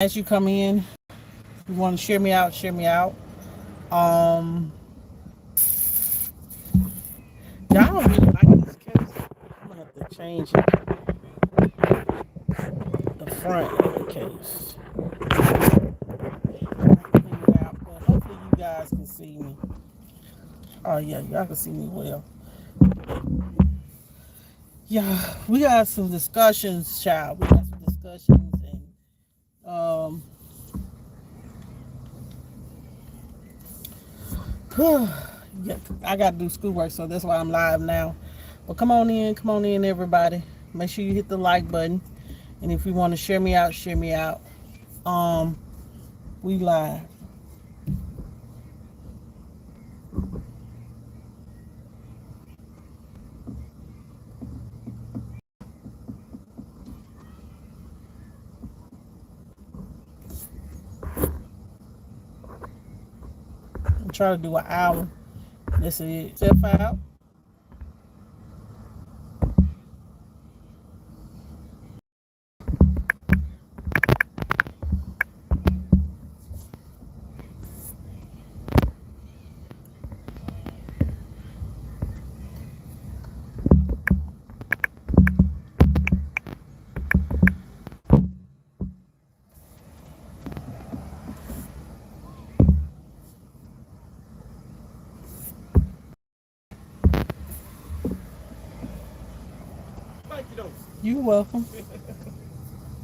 As you come in, you want to share me out, share me out. Um, y'all don't really like this case. I'm gonna have to change the front of the case. Clean it out, but hopefully you guys can see me. Oh yeah, y'all can see me well. Yeah, we got some discussions, child. We got some discussions, and yeah, I got to do schoolwork, so that's why I'm live now. But come on in, everybody. Make sure you hit the like button, and if you want to share me out, share me out. Um, we live. I'm trying to do an hour. This is it. Step out. Thank you, though. You welcome.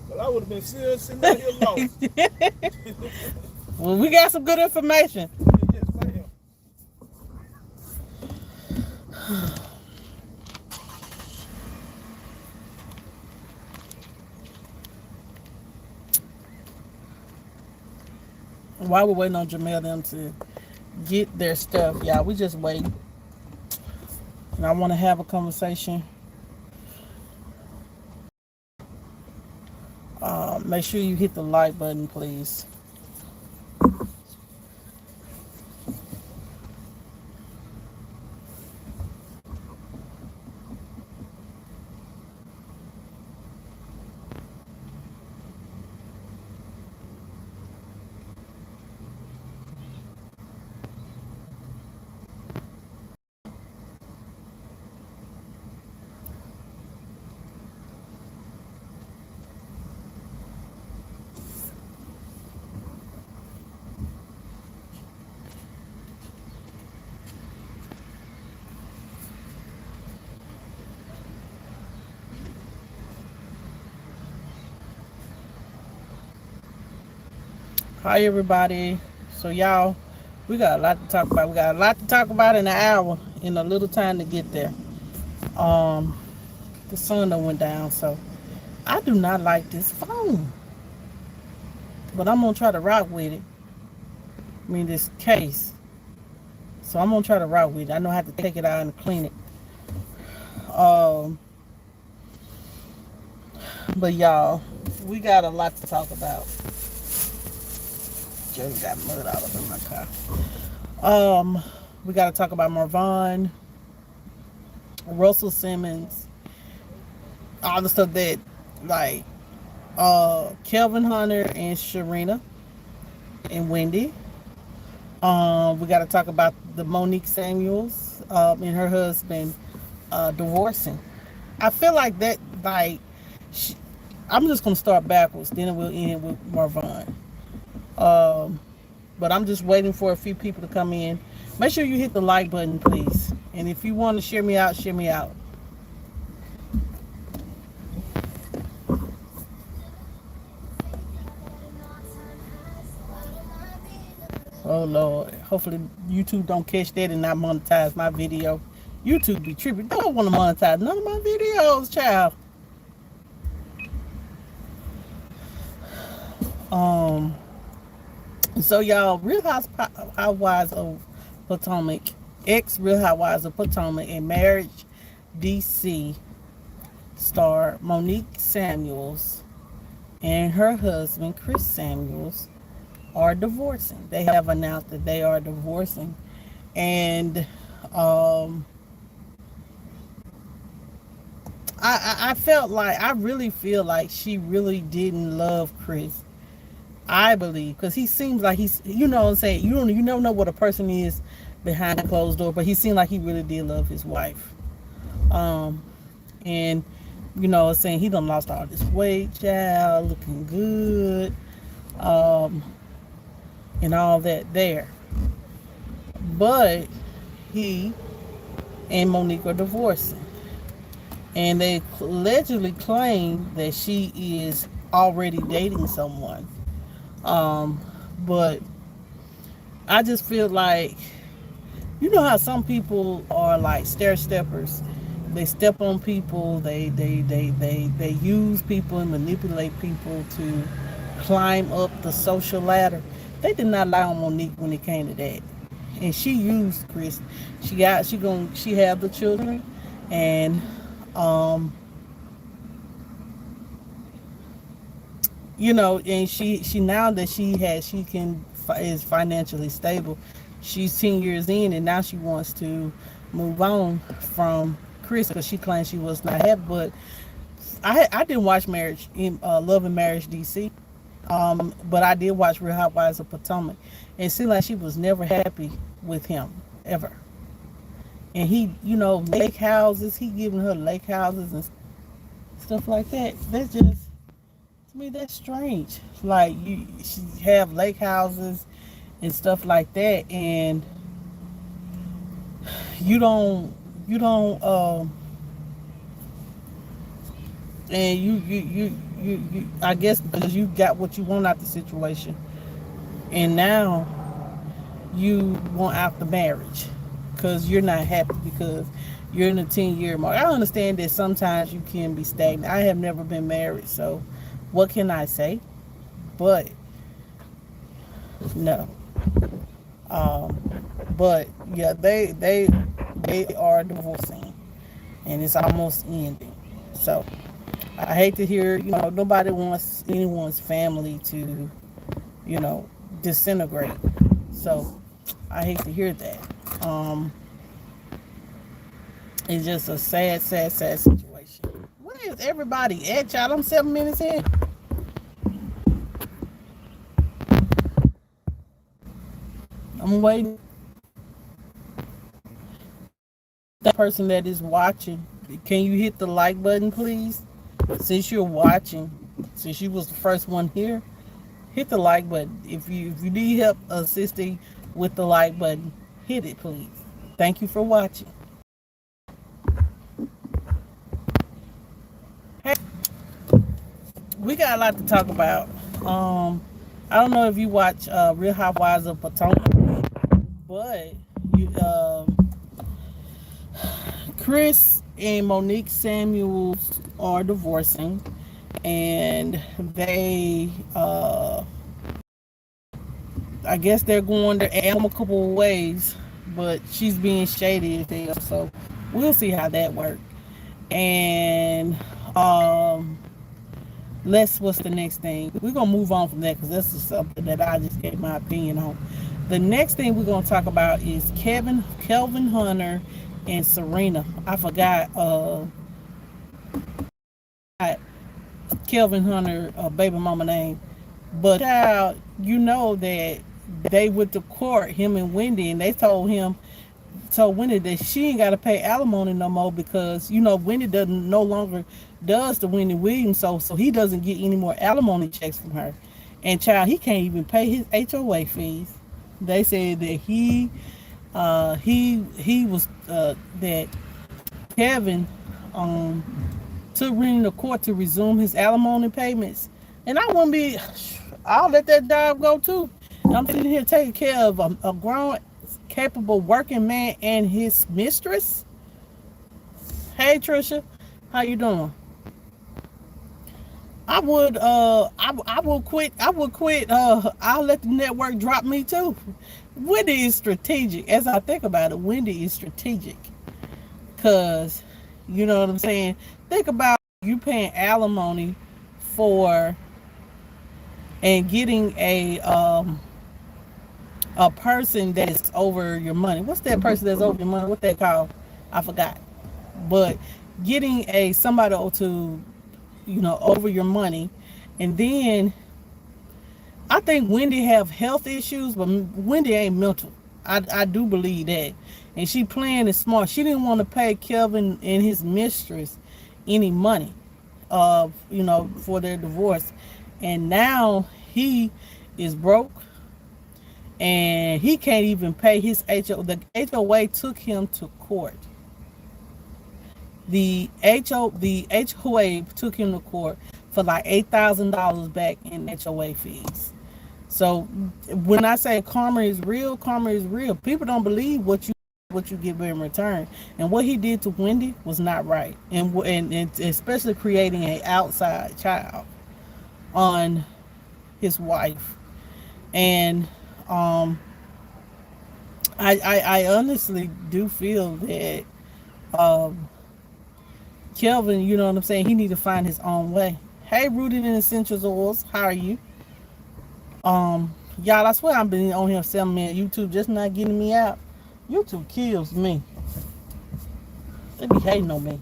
Well, I would have been still sitting out here lost. Well, we got some good information. Yes, ma'am. While we're waiting on Jamel them to get their stuff, y'all, we just waiting. And I want to have a conversation. Make sure you hit the like button, please. Hi, everybody. So, y'all, we got a lot to talk about. We got a lot to talk about in an hour, in a little time to get there. Um, the sun done went down, so I do not like this phone, but I'm gonna try to rock with it. I mean, this case. So I'm gonna try to rock with it. I know I have to take it out and clean it. Um, but y'all, we got a lot to talk about. Just got mud all over my car. We got to talk about Marvon, Russell Simmons, all the stuff that, like, Kelvin Hunter and Sharina and Wendy. We got to talk about the Monique Samuels and her husband divorcing. I feel like that, like, she, I'm just gonna start backwards, then we'll end with Marvon. Um, but I'm just waiting for a few people to come in. Make sure you hit the like button, please. And if you want to share me out, share me out. Oh Lord, hopefully YouTube don't catch that and not monetize my video. YouTube be tripping. Don't want to monetize none of my videos, child. Um, so y'all, Housewives of Potomac, ex Real Housewives of Potomac, and Marriage DC star Monique Samuels and her husband Chris Samuels are divorcing. They have announced that they are divorcing, and um, I felt like, I really feel like she really didn't love Chris. I believe, because he seems like he's, you know what I'm saying, you never know what a person is behind a closed door, but he seemed like he really did love his wife. Um, and you know what I'm saying, he done lost all this weight, child, looking good, um, and all that there. But he and Monique are divorcing, and they allegedly claim that she is already dating someone. Um, but I just feel like, you know how some people are like stair steppers. They step on people. They use people and manipulate people to climb up the social ladder. They did not lie on Monique when it came to that, and she used Chris. She have the children, and um, you know, and she now that she can is financially stable. She's 10 years in, and now she wants to move on from Chris because she claims she was not happy. But I didn't watch Marriage in Love and Marriage DC, but I did watch Real Housewives of Potomac, and it seemed like she was never happy with him ever. And he, you know, lake houses. He giving her lake houses and stuff like that. That's just, to me, that's strange. Like, she have lake houses and stuff like that, and you don't and I guess because you got what you want out the situation, and now you want out the marriage because you're not happy because you're in a 10-year mark. I understand that sometimes you can be stagnant. I have never been married, so what can I say? But no. Um, but yeah, they are divorcing, and it's almost ending. So I hate to hear, you know, nobody wants anyone's family to, you know, disintegrate. So I hate to hear that. Um, it's just a sad, sad, sad situation. Where is everybody at, child? I'm 7 minutes in. I'm waiting. That person that is watching, can you hit the like button, please? Since you're watching, since you was the first one here, hit the like button. If you need help assisting with the like button, hit it, please. Thank you for watching. Hey, we got a lot to talk about. I don't know if you watch Real Housewives of Potomac, but you Chris and Monique Samuels are divorcing, and they I guess they're going their amicable ways, but she's being shady as hell, so we'll see how that works. And what's the next thing? We're gonna move on from that because this is something that I just gave my opinion on. The next thing we're gonna talk about is Kelvin Hunter and Serena. I forgot Kelvin Hunter baby mama name, but child, you know that they went to court, him and Wendy, and they told Wendy that she ain't got to pay alimony no more because, you know, Wendy doesn't no longer does the Wendy Williams, so he doesn't get any more alimony checks from her. And child, he can't even pay his HOA fees. They said that he was that Kevin took Rennie to court to resume his alimony payments, and I wouldn't be. I'll let that job go too. I'm sitting here taking care of a grown, capable working man and his mistress. Hey Trisha, how you doing? I will quit. I'll let the network drop me too. Wendy is strategic. As I think about it, Wendy is strategic. Cause, you know what I'm saying? Think about you paying alimony for and getting a person that is over your money. What's that person that's over your money? What they call? I forgot. But getting somebody to, you know, over your money, and then I think Wendy have health issues, but Wendy ain't mental. I do believe that. And she playing it smart. She didn't want to pay Kelvin and his mistress any money, for their divorce. And now he is broke and he can't even pay his HOA. The HOA took him to court. The HOA took him to court for like $8,000 back in HOA fees. So when I say karma is real, karma is real. People don't believe what you give in return. And what he did to Wendy was not right. And especially creating an outside child on his wife. And I honestly do feel that Kelvin, you know what I'm saying, he need to find his own way. Hey, Rooted in Essentials Oils, how are you? Y'all, I swear I've been on here 7 minutes. YouTube just not getting me out. YouTube kills me. They be hating on me.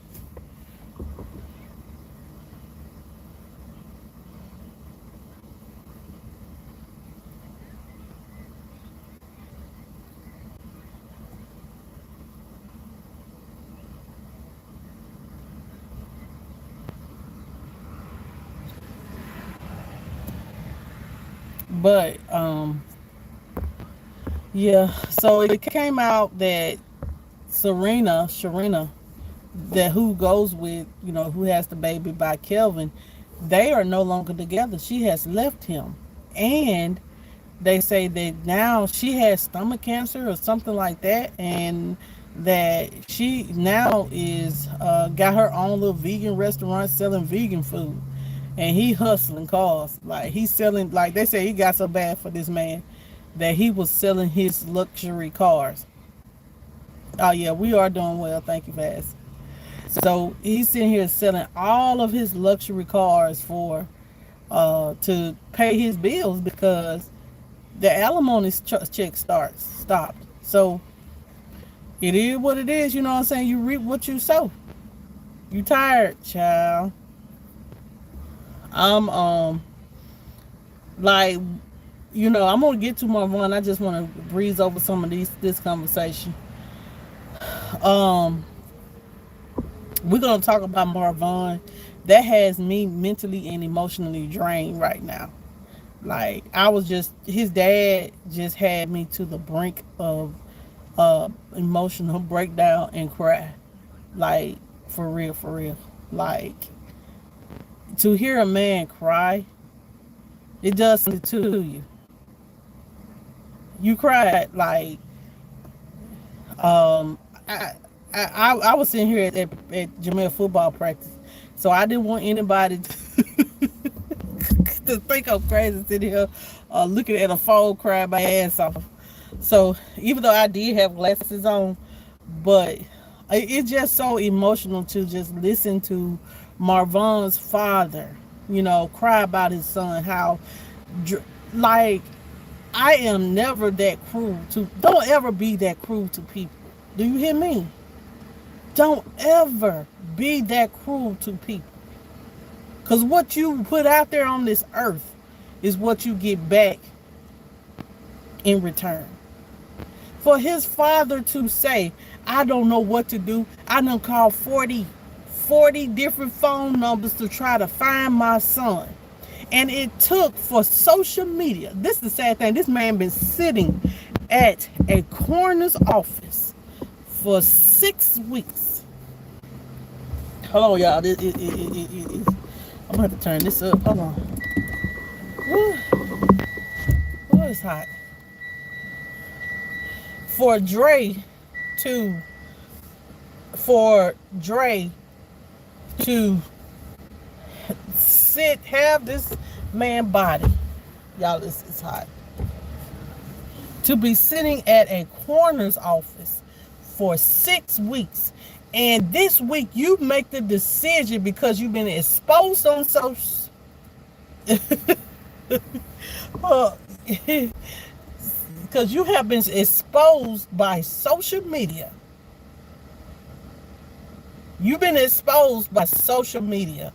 But yeah, so it came out that Sharina, that who goes with, who has the baby by Kelvin, they are no longer together. She has left him. And they say that now she has stomach cancer or something like that, and that she now is got her own little vegan restaurant selling vegan food. And he hustling cars. Like he's selling, like they say he got so bad for this man that he was selling his luxury cars. Oh yeah, we are doing well. Thank you, Fast. So he's sitting here selling all of his luxury cars for to pay his bills because the alimony check stopped. So it is what it is. You know what I'm saying? You reap what you sow. You tired, child. I'm like, I'm gonna get to Marvon. I just want to breeze over some of this conversation. We're gonna talk about Marvon. That has me mentally and emotionally drained right now. Like his dad just had me to the brink of emotional breakdown and cry. Like for real. Like to hear a man cry, it does something to you. You cried like I was sitting here at Jamaica football practice, so I didn't want anybody to think I'm crazy sitting here looking at a phone crying my ass off. So even though I did have glasses on, but it's just so emotional to just listen to Marvon's father, cry about his son. How, like, I am never that cruel to. Don't ever be that cruel to people. Do you hear me? Don't ever be that cruel to people. Because what you put out there on this earth is what you get back in return. For his father to say, I don't know what to do. I done called 40 different phone numbers to try to find my son. And it took for social media. This is the sad thing. This man been sitting at a coroner's office for 6 weeks. Hold on, y'all. I'm going to have to turn this up. Hold on. Ooh, it's hot. For Dre to have this man body, y'all, it's hot, to be sitting at a coroner's office for 6 weeks, and this week you make the decision because you've been exposed on social because you have been exposed by social media. You've been exposed by social media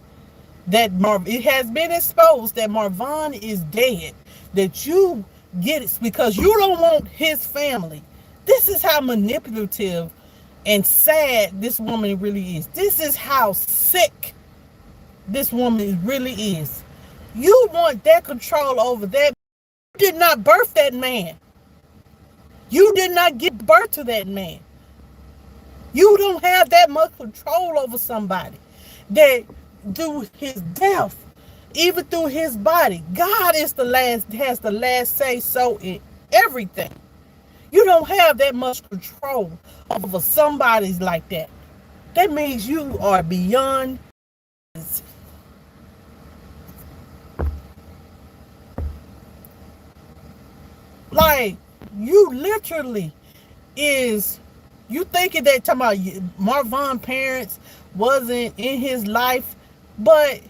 that it has been exposed that Marvon is dead. that you get it because you don't want his family. This is how manipulative and sad this woman really is. This is how sick this woman really is. You want that control over that. You did not birth that man. You did not give birth to that man. You don't have that much control over somebody that through his death, even through his body, God is has the last say so in everything. You don't have that much control over somebody's like that. That means you are beyond. Like, you literally is, you thinking that talking about Marvon parents wasn't in his life, but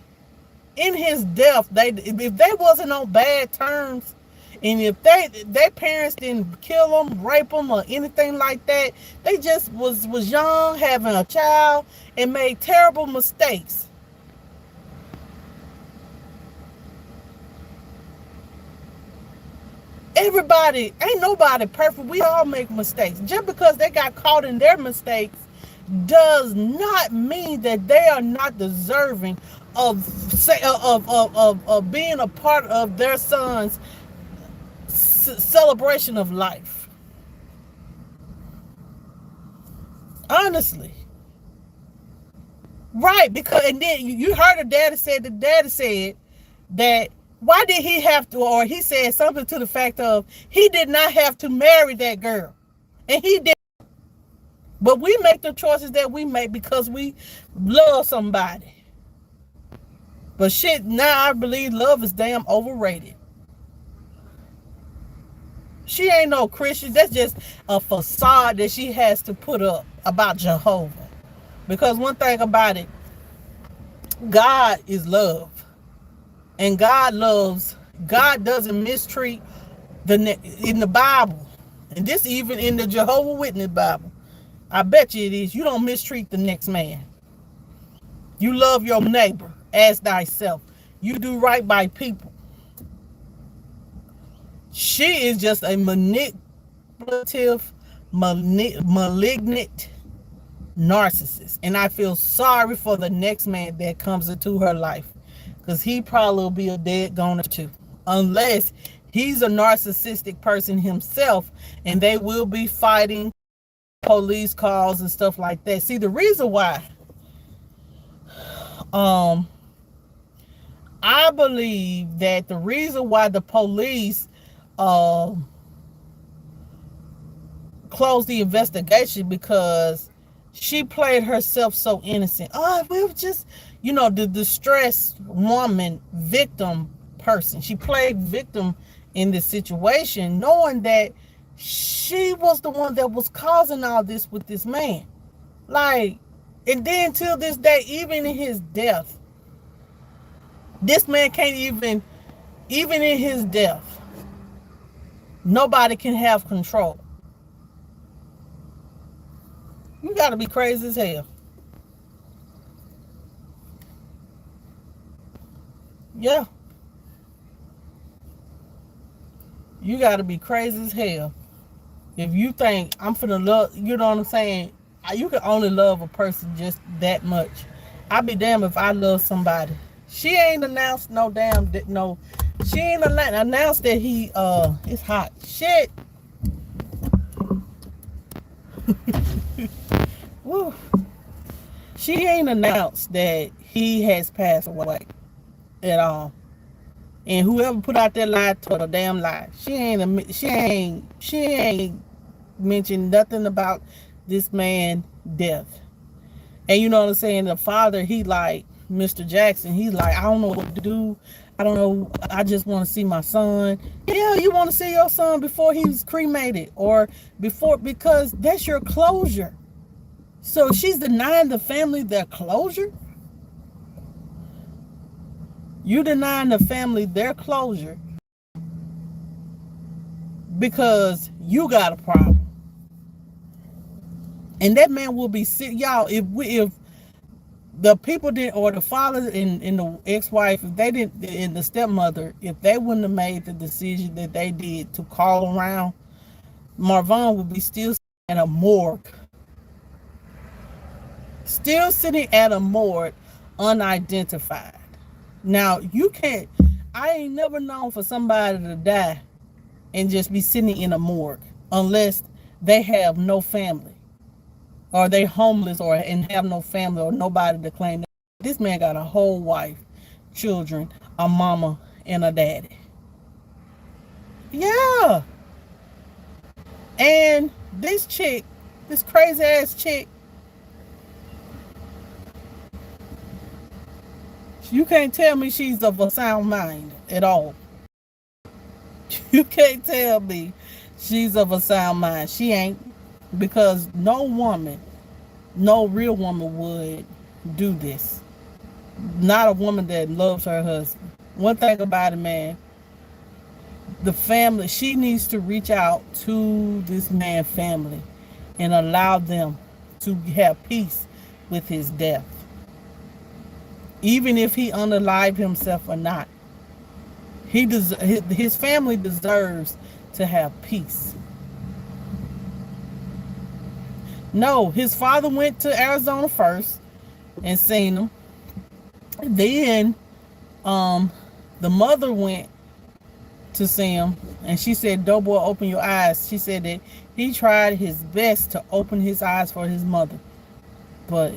in his death, if they wasn't on bad terms, and if their parents didn't kill them, rape them, or anything like that, they just was young, having a child, and made terrible mistakes. Everybody, ain't nobody perfect. We all make mistakes. Just because they got caught in their mistakes does not mean that they are not deserving of being a part of their son's celebration of life. Honestly. Right, because, and then you heard the daddy said that why did he have to, or he said something to the fact of he did not have to marry that girl. And he did. But we make the choices that we make because we love somebody. But shit, now I believe love is damn overrated. She ain't no Christian. That's just a facade that she has to put up about Jehovah. Because one thing about it, God is love. And God doesn't mistreat in the Bible. And this even in the Jehovah Witness Bible. I bet you it is. You don't mistreat the next man. You love your neighbor as thyself. You do right by people. She is just a manipulative, malignant narcissist. And I feel sorry for the next man that comes into her life. Because he probably will be a dead goner too. Unless he's a narcissistic person himself and they will be fighting police calls and stuff like that. See, the reason why I believe that the reason why the police closed the investigation because she played herself so innocent. Oh, we were just, the distressed woman, victim person. She played victim in this situation, knowing that she was the one that was causing all this with this man. Like, and then till this day, even in his death, this man can't even in his death, nobody can have control. You gotta be crazy as hell. Yeah. You gotta be crazy as hell. If you think I'm finna love, you know what I'm saying? You can only love a person just that much. I'd be damned if I love somebody. She ain't announced she ain't announced that he, it's hot. Shit. Woo. She ain't announced that he has passed away at all. And whoever put out that lie told a damn lie. She ain't mentioned nothing about this man's death. And you know what I'm saying? The father, he like Mr. Jackson. He's like, I don't know what to do. I don't know. I just want to see my son. Yeah, you want to see your son before he's cremated or because that's your closure. So she's denying the family their closure. You denying the family their closure because you got a problem. And that man will be sick. Y'all, if The people didn't, or the father and the ex-wife, if they didn't, and the stepmother, if they wouldn't have made the decision that they did to call around, Marvon would be still at a morgue, still sitting at a morgue, unidentified. Now you can't. I ain't never known for somebody to die and just be sitting in a morgue unless they have no family, or they homeless, or and have no family or nobody to claim. This man got a whole wife, children, a mama, and a daddy. Yeah. And this chick, this crazy ass chick, you can't tell me she's of a sound mind at all. You can't tell me she's of a sound mind. She ain't, because no woman, no real woman would do this. Not a woman that loves her husband. One thing about it, man, the family, she needs to reach out to this man's family and allow them to have peace with his death. Even if he unalived himself or not. His family deserves to have peace. No, his father went to Arizona first and seen him. Then the mother went to see him, and she said, "Dope boy, open your eyes." She said that he tried his best to open his eyes for his mother, but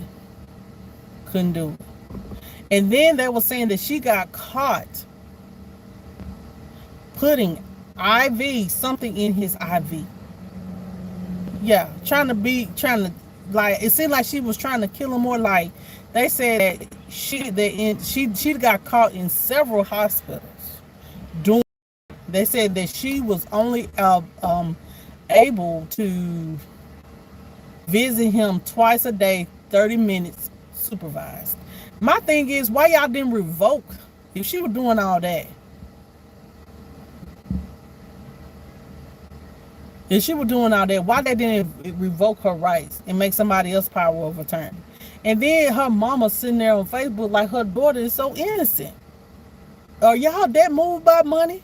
couldn't do it. And then they were saying that she got caught putting something in his IV. Yeah, trying to, like, it seemed like she was trying to kill him more. Like, they said that she got caught in several hospitals doing. They said that she was only able to visit him twice a day, 30 minutes supervised. My thing is, why y'all didn't revoke if she was doing all that? If she was doing all that, why they didn't revoke her rights and make somebody else power of attorney? And then her mama sitting there on Facebook like her daughter is so innocent. Are y'all that moved by money?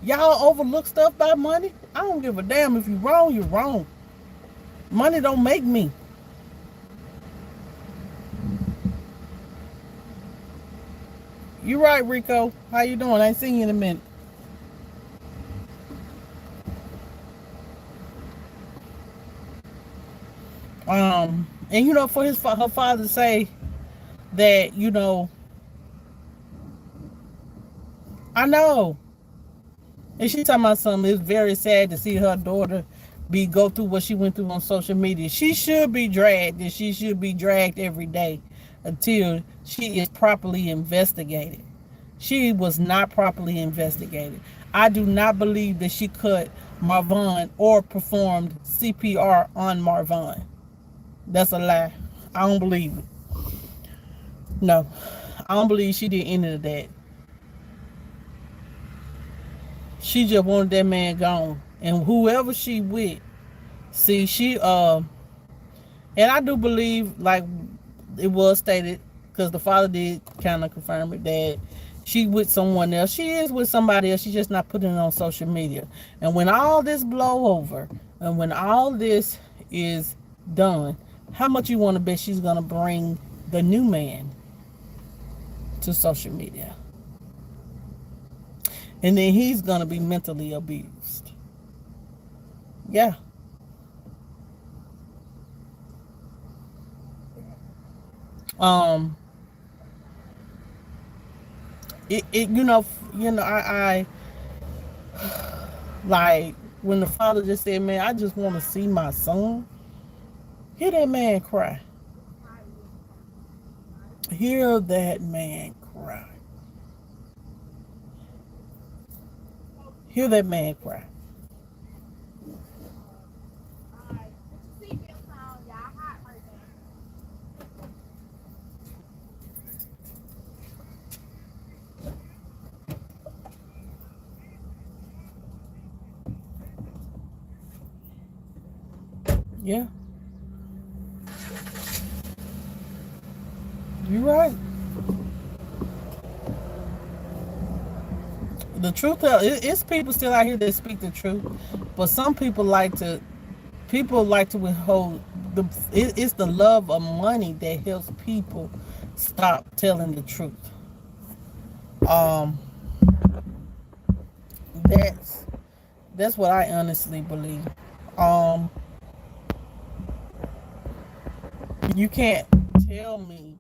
Y'all overlook stuff by money? I don't give a damn. If you're wrong, you're wrong. Money don't make me. You right, Rico. How you doing? I ain't seen you in a minute. And you know, for her father to say that, you know, I know. And she talking about something. It's very sad to see her daughter go through what she went through on social media. She should be dragged, and she should be dragged every day until she is properly investigated. She was not properly investigated. I do not believe that she cut Marvon or performed CPR on Marvon. That's a lie. I don't believe it. No, I don't believe she did any of that. She just wanted that man gone. And whoever she with, see, and I do believe, like it was stated, because the father did kind of confirm it, that she with someone else. She is with somebody else. She's just not putting it on social media. And when all this blow over, and when all this is done, how much you want to bet she's going to bring the new man to social media? And then he's going to be mentally abused. Yeah. I like when the father just said, "Man, I just want to see my son." Hear that man cry. Hear that man cry. Hear that man cry. Yeah. You're right. The truth, it's people still out here that speak the truth, but some people like to withhold the. It's the love of money that helps people stop telling the truth. Um, that's that's what I honestly believe. Um, you can't tell me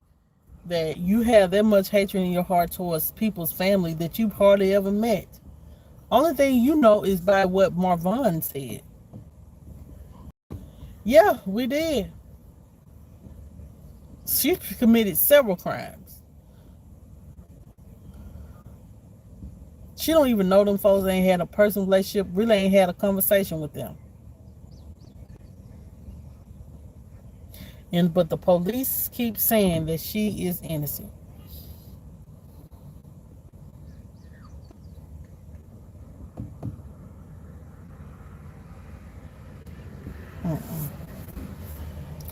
that you have that much hatred in your heart towards people's family that you've hardly ever met. Only thing you know is by what Marvon said. Yeah, we did. She committed several crimes. She don't even know them folks. Ain't had a personal relationship. Really ain't had a conversation with them. And but the police keep saying that she is innocent.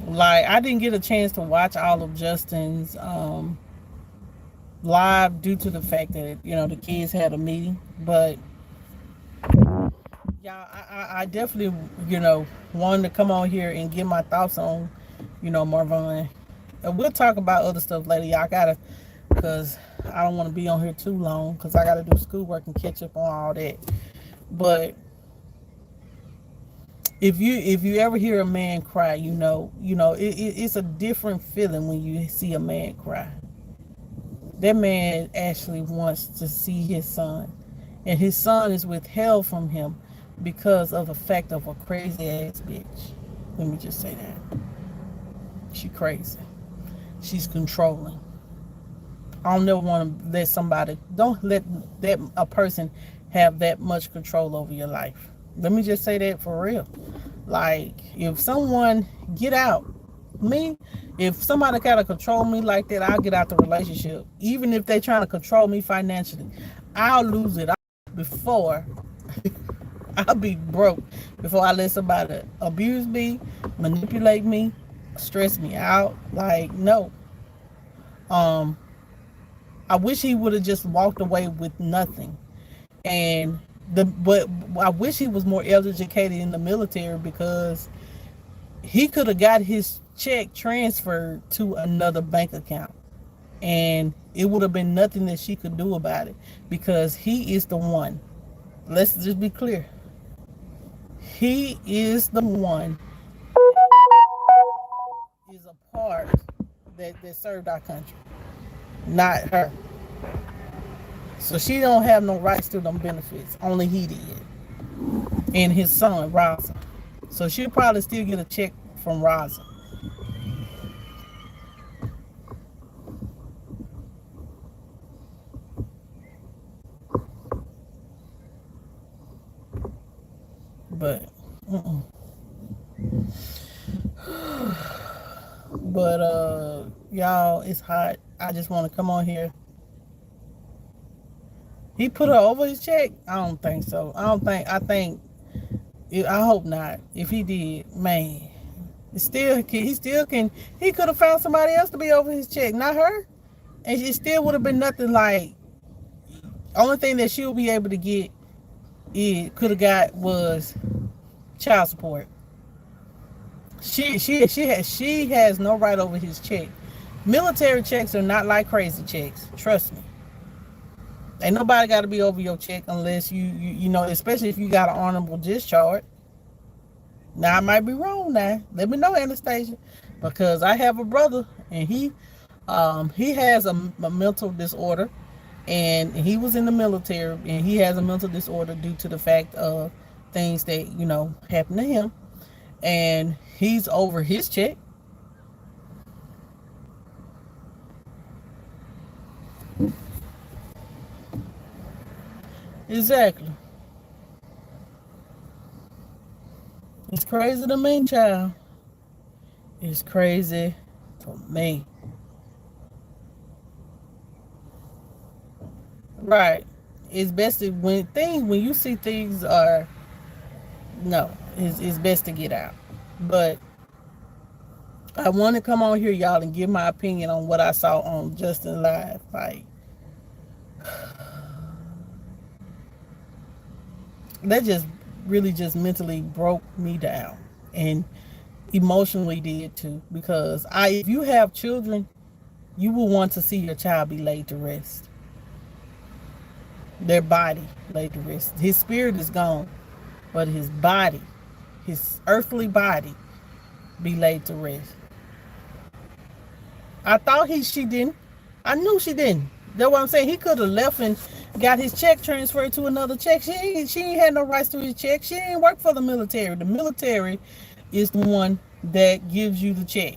Like I didn't get a chance to watch all of Justin's live due to the fact that the kids had a meeting. But yeah, I definitely wanted to come on here and get my thoughts on Marvon. We'll talk about other stuff later. Y'all gotta, because I don't want to be on here too long because I gotta do schoolwork and catch up on all that. But if you ever hear a man cry, it's a different feeling when you see a man cry. That man actually wants to see his son, and his son is withheld from him because of the fact of a crazy ass bitch. Let me just say that. She crazy. She's controlling. I don't never want to don't let that a person have that much control over your life. Let me just say that for real. Like, if someone get out, if somebody gotta control me like that, I'll get out the relationship. Even if they trying to control me financially, I'll lose it before I'll be broke before I let somebody abuse me, manipulate me, stress me out. Like, no. I wish he would have just walked away with nothing. And but I wish he was more educated in the military, because he could have got his check transferred to another bank account, and it would have been nothing that she could do about it, because he is the one. Let's just be clear. He is the one that is a part that served our country, not her. So she don't have no rights to them benefits. Only he did. And his son, Raza. So she'll probably still get a check from Raza. But, y'all, it's hot. I just want to come on here. He put her over his check? I don't think so. I hope not. If he did, man, he still can. He could have found somebody else to be over his check, not her. And it still would have been nothing. Like, only thing that she'll be able to get, could have got, was child support. She has no right over his check. Military checks are not like crazy checks. Trust me. Ain't nobody got to be over your check unless you know, especially if you got an honorable discharge. Now, I might be wrong now. Let me know, Anastasia, because I have a brother, and he has a mental disorder, and he was in the military, and he has a mental disorder due to the fact of things that happened to him, and he's over his check. Exactly. It's crazy to me, child. It's crazy to me. Right. It's best to, when you see things are, no, it's best to get out. But I want to come on here, y'all, and give my opinion on what I saw on Justin Live. Like, that just really just mentally broke me down, and emotionally did too. Because if you have children, you will want to see your child be laid to rest, their body laid to rest. His spirit is gone, but his body, his earthly body, be laid to rest. I thought she didn't. I knew she didn't. That's what I'm saying. He could have left and got his check transferred to another check. She ain't had no rights to his check. She ain't work for the military. The military is the one that gives you the check.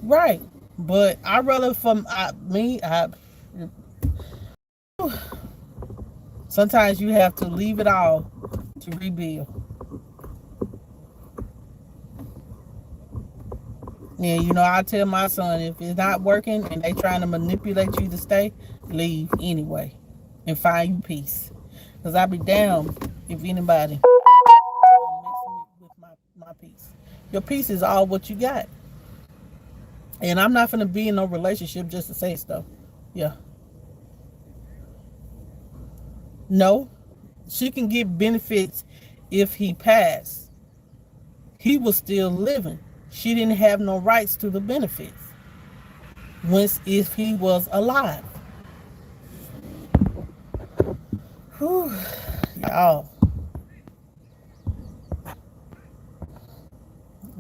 Right. But I rather sometimes you have to leave it all to rebuild. And you know, I tell my son, if it's not working and they trying to manipulate you to stay, leave anyway and find you peace. Because I be down if anybody messing with my peace. Your peace is all what you got. And I'm not gonna be in no relationship just to say stuff. Yeah. No. She can get benefits if he passed. He was still living. She didn't have no rights to the benefits once if he was alive. Whew, y'all.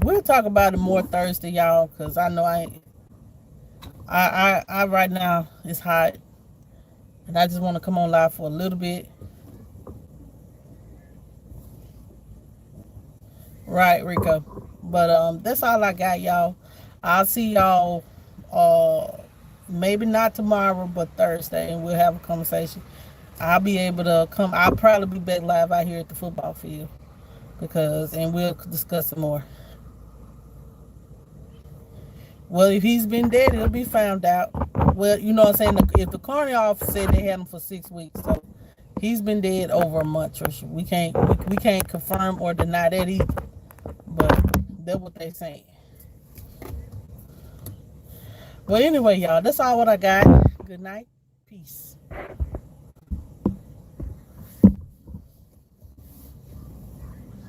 We'll talk about it more Thursday, y'all, because I know I right now it's hot and I just want to come on live for a little bit. Right, Rico. But that's all I got, y'all. I'll see y'all maybe not tomorrow, but Thursday, and we'll have a conversation. I'll be able to come. I'll probably be back live out here at the football field and we'll discuss it more. Well, if he's been dead, it'll be found out. Well, you know what I'm saying? If the coroner office said they had him for 6 weeks, so he's been dead over a month, Trisha. We can't confirm or deny that either. But that's what they saying. Well, anyway, y'all, that's all what I got. Good night. Peace.